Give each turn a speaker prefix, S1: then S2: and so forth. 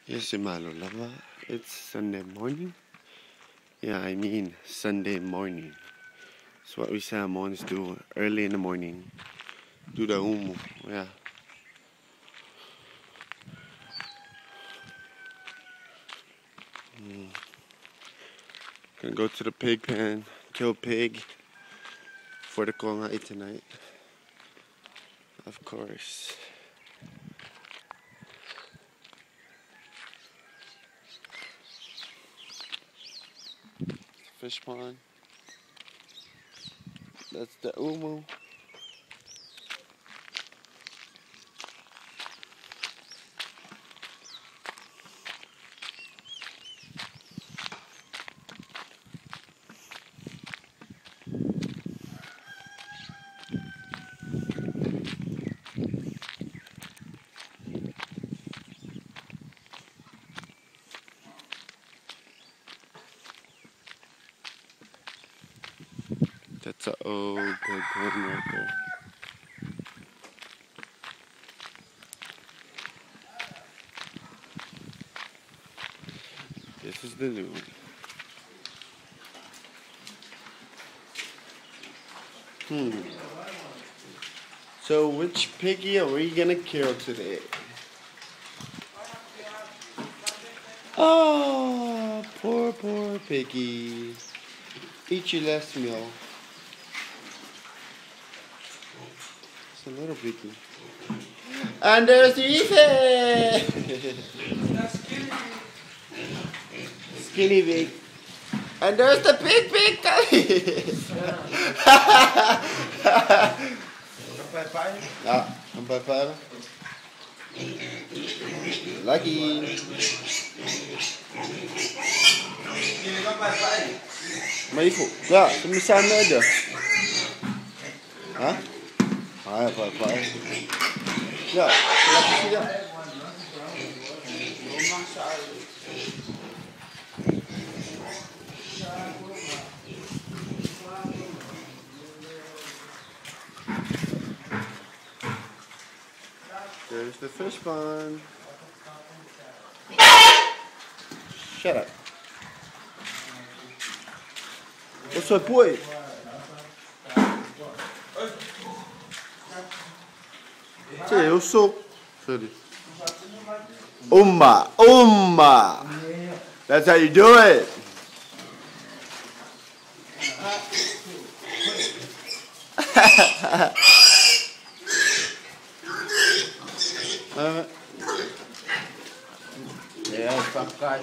S1: Yes, Malo Lava. It's Sunday morning. Yeah, I mean Sunday morning. It's what we Samoans do early in the morning. Do the umu. Yeah. Gonna go to the pig pen, kill pig for the kongai tonight. Of course. Fish pond. That's the umu. That's an old pig pen right there. This is the new one. So which piggy are we gonna kill today? Oh, poor piggy. Eat your last meal. It's a little piggy. And there's Ethan! Skinny pig. And there's the big Ja, een pijpijlen. Lucky. Maar Ivo, ja, we zijn met Hah? Ah, ja, pijpijlen. Ja, laat zien. There's the fish pond. Shut up. What's up, boy? Hey, eu sou. Sorry. Umma. That's how you do it. Yeah, fuck God.